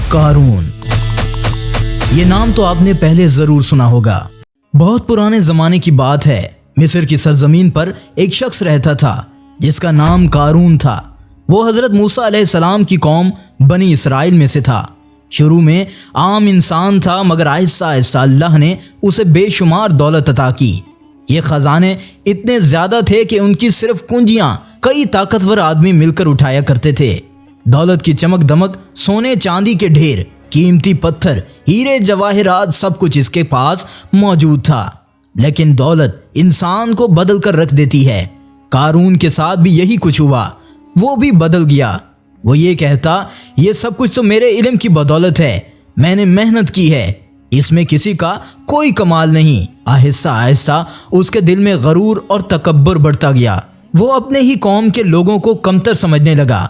قارون، یہ نام تو آپ نے پہلے ضرور سنا ہوگا۔ بہت پرانے زمانے کی بات ہے، مصر کی سرزمین پر ایک شخص رہتا تھا جس کا نام قارون تھا۔ وہ حضرت موسیٰ علیہ السلام کی قوم بنی اسرائیل میں سے تھا۔ شروع میں عام انسان تھا، مگر آہستہ آہستہ اللہ نے اسے بے شمار دولت عطا کی۔ یہ خزانے اتنے زیادہ تھے کہ ان کی صرف کنجیاں کئی طاقتور آدمی مل کر اٹھایا کرتے تھے۔ دولت کی چمک دمک، سونے چاندی کے ڈھیر، قیمتی پتھر، ہیرے جواہرات، سب کچھ اس کے پاس موجود تھا۔ لیکن دولت انسان کو بدل کر رکھ دیتی ہے۔ قارون کے ساتھ بھی یہی کچھ ہوا، وہ بھی بدل گیا۔ وہ یہ کہتا، یہ سب کچھ تو میرے علم کی بدولت ہے، میں نے محنت کی ہے، اس میں کسی کا کوئی کمال نہیں۔ آہستہ آہستہ اس کے دل میں غرور اور تکبر بڑھتا گیا۔ وہ اپنے ہی قوم کے لوگوں کو کمتر سمجھنے لگا۔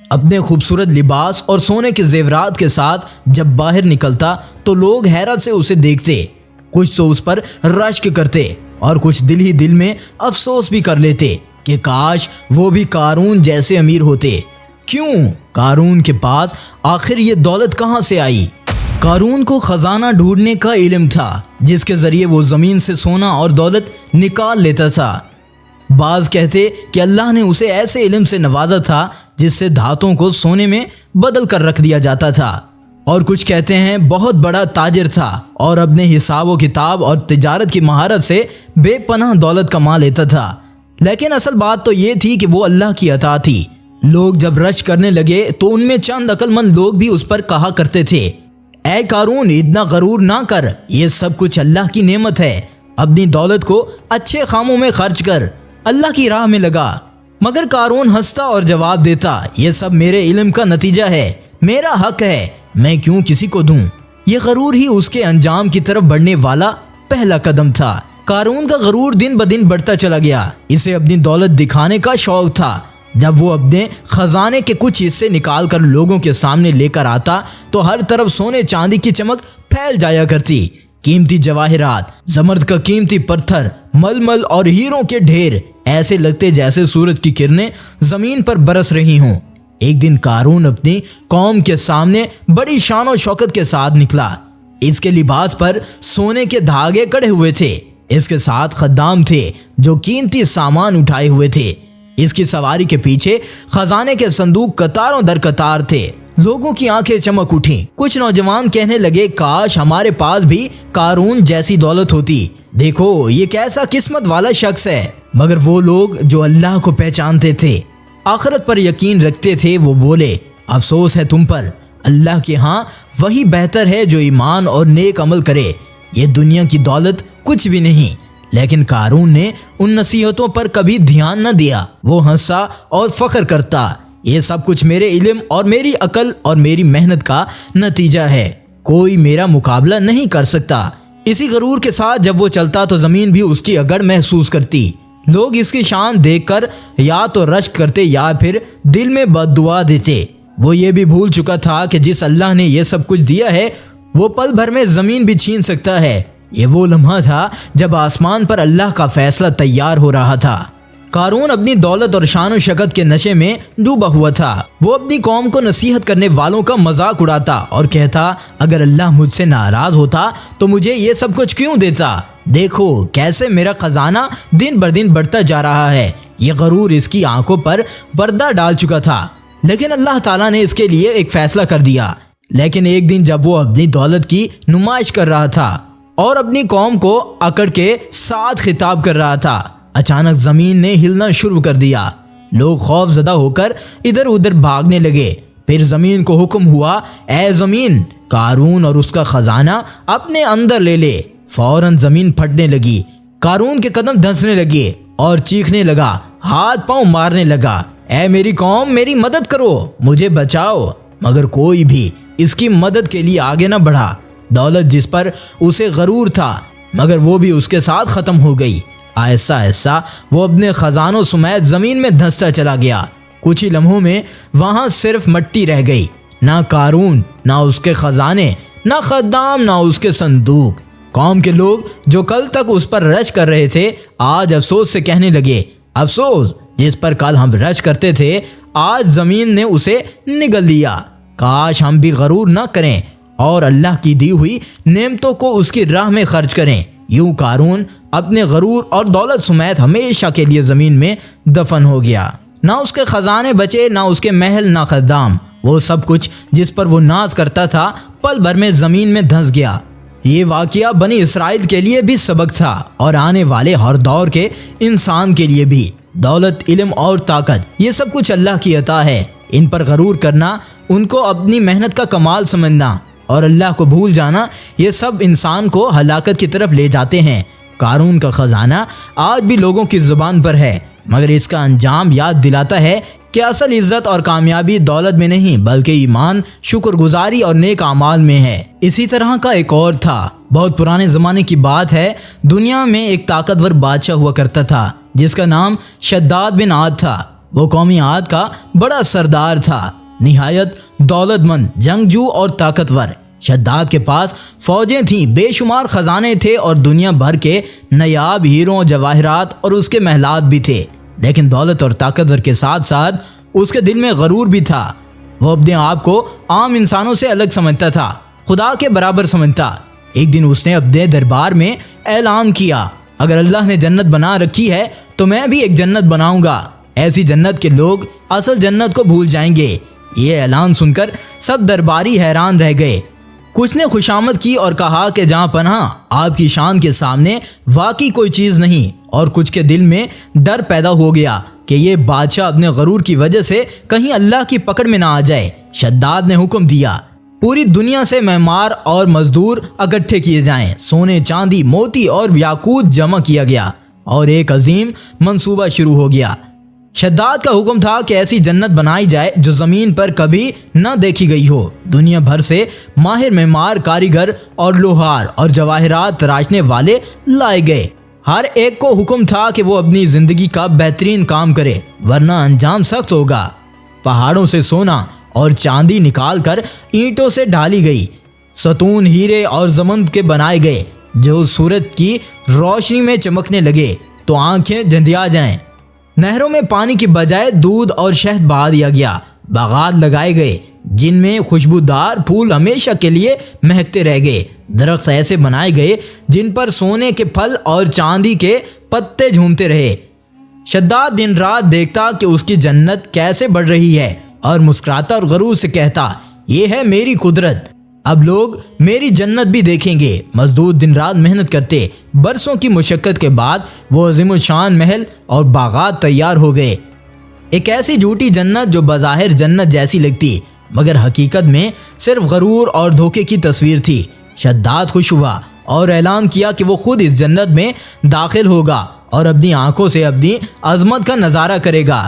اپنے خوبصورت لباس اور سونے کے زیورات کے ساتھ جب باہر نکلتا تو لوگ حیرت سے اسے دیکھتے، کچھ تو اس پر رشک کرتے اور کچھ دل ہی دل میں افسوس بھی کر لیتے کہ کاش وہ بھی قارون جیسے امیر ہوتے۔ کیوں؟ قارون کے پاس آخر یہ دولت کہاں سے آئی؟ قارون کو خزانہ ڈھونڈنے کا علم تھا، جس کے ذریعے وہ زمین سے سونا اور دولت نکال لیتا تھا۔ بعض کہتے کہ اللہ نے اسے ایسے علم سے نوازا تھا جس سے دھاتوں کو سونے میں بدل کر رکھ دیا جاتا تھا، اور کچھ کہتے ہیں بہت بڑا تاجر تھا اور اپنے حساب و کتاب اور تجارت کی مہارت سے بے پناہ دولت کما لیتا تھا۔ لیکن اصل بات تو یہ تھی کہ وہ اللہ کی عطا تھی۔ لوگ جب رش کرنے لگے تو ان میں چند عقل مند لوگ بھی اس پر کہا کرتے تھے، اے قارون، اتنا غرور نہ کر، یہ سب کچھ اللہ کی نعمت ہے، اپنی دولت کو اچھے کاموں میں خرچ کر، اللہ کی راہ میں لگا۔ مگر قارون ہنستا اور جواب دیتا، یہ سب میرے علم کا نتیجہ ہے، میرا حق ہے، میں کیوں کسی کو دوں؟ یہ غرور ہی اس کے انجام کی طرف بڑھنے والا پہلا قدم تھا۔ قارون کا غرور دن بدن بڑھتا چلا گیا۔ اسے اپنی دولت دکھانے کا شوق تھا۔ جب وہ اپنے خزانے کے کچھ حصے نکال کر لوگوں کے سامنے لے کر آتا تو ہر طرف سونے چاندی کی چمک پھیل جایا کرتی۔ قیمتی جواہرات، زمرد کا قیمتی پتھر، ململ اور ہیروں کے ڈھیر ایسے لگتے جیسے سورج کی کرنیں زمین پر برس رہی ہوں۔ ایک دن قارون اپنی قوم کے سامنے بڑی شان و شوکت کے ساتھ نکلا۔ اس کے لباس پر سونے کے دھاگے کڑے ہوئے تھے۔ اس کے ساتھ خدام تھے جو قیمتی سامان اٹھائے ہوئے تھے۔ اس کی سواری کے پیچھے خزانے کے صندوق قطاروں در قطار تھے۔ لوگوں کی آنکھیں چمک اٹھیں۔ کچھ نوجوان کہنے لگے، کاش ہمارے پاس بھی قارون جیسی دولت ہوتی، دیکھو یہ کیسا قسمت والا شخص ہے۔ مگر وہ لوگ جو اللہ کو پہچانتے تھے، آخرت پر یقین رکھتے تھے، وہ بولے، افسوس ہے تم پر، اللہ کے ہاں وہی بہتر ہے جو ایمان اور نیک عمل کرے، یہ دنیا کی دولت کچھ بھی نہیں۔ لیکن قارون نے ان نصیحتوں پر کبھی دھیان نہ دیا۔ وہ ہنسا اور فخر کرتا، یہ سب کچھ میرے علم اور میری عقل اور میری محنت کا نتیجہ ہے، کوئی میرا مقابلہ نہیں کر سکتا۔ اسی غرور کے ساتھ جب وہ چلتا تو زمین بھی اس کی اگڑ محسوس کرتی۔ لوگ اس کی شان دیکھ کر یا تو رشک کرتے یا پھر دل میں بد دعا دیتے۔ وہ یہ بھی بھول چکا تھا کہ جس اللہ نے یہ سب کچھ دیا ہے وہ پل بھر میں زمین بھی چھین سکتا ہے۔ یہ وہ لمحہ تھا جب آسمان پر اللہ کا فیصلہ تیار ہو رہا تھا۔ قارون اپنی دولت اور شان و شوکت کے نشے میں ڈوبا ہوا تھا۔ وہ اپنی قوم کو نصیحت کرنے والوں کا مذاق اڑاتا اور کہتا، اگر اللہ مجھ سے ناراض ہوتا تو مجھے یہ سب کچھ کیوں دیتا؟ دیکھو کیسے میرا خزانہ دن بر دن بڑھتا جا رہا ہے۔ یہ غرور اس کی آنکھوں پر پردہ ڈال چکا تھا۔ لیکن اللہ تعالیٰ نے اس کے لیے ایک فیصلہ کر دیا۔ لیکن ایک دن جب وہ اپنی دولت کی نمائش کر رہا تھا اور اپنی قوم کو اکڑ کے ساتھ خطاب کر رہا تھا، اچانک زمین نے ہلنا شروع کر دیا۔ لوگ خوف زدہ ہو کر ادھر ادھر بھاگنے لگے۔ پھر زمین کو حکم ہوا، اے زمین، قارون اور اس کا خزانہ اپنے اندر لے لے۔ فوراً زمین پھٹنے لگی، قارون کے قدم دھنسنے لگے اور چیخنے لگا، ہاتھ پاؤں مارنے لگا، اے میری قوم، میری مدد کرو، مجھے بچاؤ۔ مگر کوئی بھی اس کی مدد کے لیے آگے نہ بڑھا۔ دولت جس پر اسے غرور تھا، مگر وہ بھی اس کے ساتھ ختم ہو گئی۔ آہستہ آہستہ وہ اپنے خزانوں سمیت زمین میں دھنستا چلا گیا۔ کچھ ہی لمحوں میں وہاں صرف مٹی رہ گئی، نہ قارون، نہ اس کے خزانے، نہ خدام، نہ اس کے صندوق۔ قوم کے لوگ جو کل تک اس پر رش کر رہے تھے آج افسوس سے کہنے لگے، افسوس، جس پر کل ہم رش کرتے تھے آج زمین نے اسے نگل لیا۔ کاش ہم بھی غرور نہ کریں اور اللہ کی دی ہوئی نعمتوں کو اس کی راہ میں خرچ کریں۔ یوں قارون اپنے غرور اور دولت سمیت ہمیشہ کے لیے زمین میں دفن ہو گیا۔ نہ اس کے خزانے بچے، نہ اس کے محل، نہ خدام۔ وہ سب کچھ جس پر وہ ناز کرتا تھا پل بھر میں زمین میں دھنس گیا۔ یہ واقعہ بنی اسرائیل کے لیے بھی سبق تھا اور آنے والے ہر دور کے انسان کے لیے بھی۔ دولت، علم اور طاقت، یہ سب کچھ اللہ کی عطا ہے۔ ان پر غرور کرنا، ان کو اپنی محنت کا کمال سمجھنا اور اللہ کو بھول جانا، یہ سب انسان کو ہلاکت کی طرف لے جاتے ہیں۔ قارون کا خزانہ آج بھی لوگوں کی زبان پر ہے، مگر اس کا انجام یاد دلاتا ہے کہ اصل عزت اور کامیابی دولت میں نہیں بلکہ ایمان، شکر گزاری اور نیک اعمال میں ہے۔ اسی طرح کا ایک اور تھا۔ بہت پرانے زمانے کی بات ہے، دنیا میں ایک طاقتور بادشاہ ہوا کرتا تھا جس کا نام شداد بن عاد تھا۔ وہ قومی عاد کا بڑا سردار تھا، نہایت دولت مند، جنگجو اور طاقتور۔ شداد کے پاس فوجیں تھیں، بے شمار خزانے تھے اور دنیا بھر کے نایاب ہیروں، جواہرات اور اس کے محلات بھی تھے۔ لیکن دولت اور طاقتور کے ساتھ ساتھ اس کے دل میں غرور بھی تھا۔ وہ اپنے آپ کو عام انسانوں سے الگ سمجھتا تھا، خدا کے برابر سمجھتا۔ ایک دن اس نے اپنے دربار میں اعلان کیا، اگر اللہ نے جنت بنا رکھی ہے تو میں بھی ایک جنت بناؤں گا، ایسی جنت کے لوگ اصل جنت کو بھول جائیں گے۔ یہ اعلان سن کر سب درباری حیران رہ گئے۔ کچھ نے خوشامد کی اور کہا کہ جہاں پناہ آپ کی شان کے سامنے واقعی کوئی چیز نہیں، اور کچھ کے دل میں ڈر پیدا ہو گیا کہ یہ بادشاہ اپنے غرور کی وجہ سے کہیں اللہ کی پکڑ میں نہ آ جائے۔ شداد نے حکم دیا، پوری دنیا سے معمار اور مزدور اکٹھے کیے جائیں۔ سونے، چاندی، موتی اور یاقوت جمع کیا گیا اور ایک عظیم منصوبہ شروع ہو گیا۔ شداد کا حکم تھا کہ ایسی جنت بنائی جائے جو زمین پر کبھی نہ دیکھی گئی ہو۔ دنیا بھر سے ماہر معمار، کاریگر اور لوہار اور جواہرات تراشنے والے لائے گئے۔ ہر ایک کو حکم تھا کہ وہ اپنی زندگی کا بہترین کام کرے ورنہ انجام سخت ہوگا۔ پہاڑوں سے سونا اور چاندی نکال کر اینٹوں سے ڈھالی گئی، ستون ہیرے اور زمند کے بنائے گئے جو سورج کی روشنی میں چمکنے لگے تو آنکھیں جھندیا جائیں۔ نہروں میں پانی کی بجائے دودھ اور شہد بہا دیا گیا۔ باغات لگائے گئے جن میں خوشبودار پھول ہمیشہ کے لیے مہکتے رہ گئے۔ درخت ایسے بنائے گئے جن پر سونے کے پھل اور چاندی کے پتے جھومتے رہے۔ شداد دن رات دیکھتا کہ اس کی جنت کیسے بڑھ رہی ہے اور مسکراتا اور غرور سے کہتا، یہ ہے میری قدرت، اب لوگ میری جنت بھی دیکھیں گے۔ مزدور دن رات محنت کرتے، برسوں کی مشقت کے بعد وہ عظیم الشان محل اور باغات تیار ہو گئے۔ ایک ایسی جھوٹی جنت جو بظاہر جنت جیسی لگتی مگر حقیقت میں صرف غرور اور دھوکے کی تصویر تھی۔ شداد خوش ہوا اور اعلان کیا کہ وہ خود اس جنت میں داخل ہوگا اور اپنی آنکھوں سے اپنی عظمت کا نظارہ کرے گا۔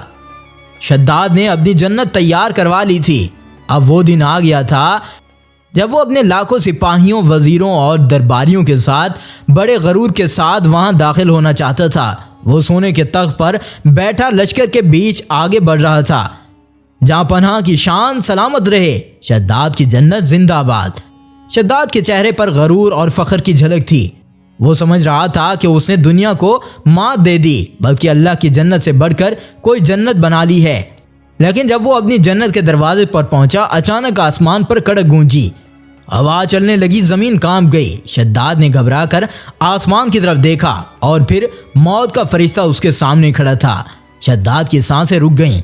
شداد نے اپنی جنت تیار کروا لی تھی۔ اب وہ دن آ گیا تھا جب وہ اپنے لاکھوں سپاہیوں، وزیروں اور درباریوں کے ساتھ بڑے غرور کے ساتھ وہاں داخل ہونا چاہتا تھا۔ وہ سونے کے تخت پر بیٹھا لشکر کے بیچ آگے بڑھ رہا تھا۔ جہاں پناہ کی شان سلامت رہے، شداد کی جنت زندہ آباد۔ شداد کے چہرے پر غرور اور فخر کی جھلک تھی۔ وہ سمجھ رہا تھا کہ اس نے دنیا کو مات دے دی بلکہ اللہ کی جنت سے بڑھ کر کوئی جنت بنا لی ہے۔ لیکن جب وہ اپنی جنت کے دروازے پر پہنچا، اچانک آسمان پر کڑک گونجی، ہوا چلنے لگی، زمین کانپ گئی۔ شداد نے گھبرا کر آسمان کی طرف دیکھا اور پھر موت کا فرشتہ اس کے سامنے کھڑا تھا۔ شداد کی سانسیں رک گئیں۔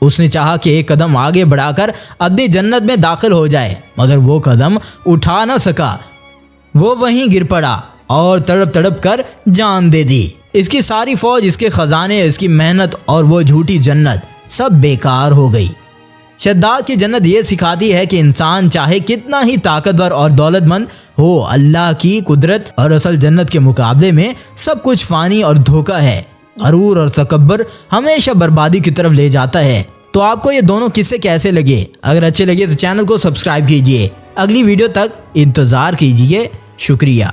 اس نے چاہا کہ ایک قدم آگے بڑھا کر اپنی جنت میں داخل ہو جائے مگر وہ قدم اٹھا نہ سکا۔ وہ وہیں گر پڑا اور تڑپ تڑپ کر جان دے دی۔ اس کی ساری فوج، اس کے خزانے، اس کی محنت اور وہ جھوٹی جنت سب بیکار ہو گئی۔ شداد کی جنت یہ سکھاتی ہے کہ انسان چاہے کتنا ہی طاقتور اور دولت مند ہو، اللہ کی قدرت اور اصل جنت کے مقابلے میں سب کچھ فانی اور دھوکہ ہے۔ غرور اور تکبر ہمیشہ بربادی کی طرف لے جاتا ہے۔ تو آپ کو یہ دونوں قصے کیسے لگے؟ اگر اچھے لگے تو چینل کو سبسکرائب کیجئے۔ اگلی ویڈیو تک انتظار کیجئے۔ شکریہ۔